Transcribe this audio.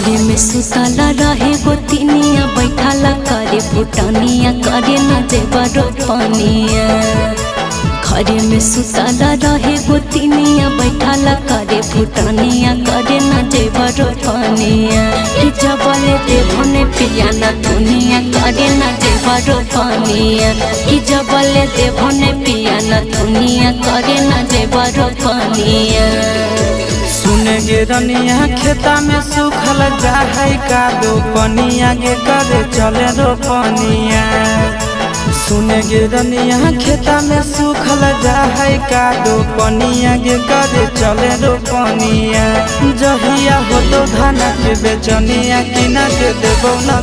घरे में सुतला रहे गोतिनिया बैठाला करे फुटनिया करे न जेबर पनिया। घरे में सुतला रहे गोतिनिया बैठाला करे फुटनिया करे न जेबर पनिया। कि जबले देवने पिया न दुनिया करे न जेबर पनिया। कि जबले देवने पिया न दुनिया करे न जेबर पनिया। सुने गे रनिया खेता में सुखल जाए का दो पनिया गे करे चले रोपनिया। सुने गे रनिया खेता में सुखल जाए का दो पनिया गे करे चले रोपनिया। जहिया हो तो धान के बेचनिया किना के देबो न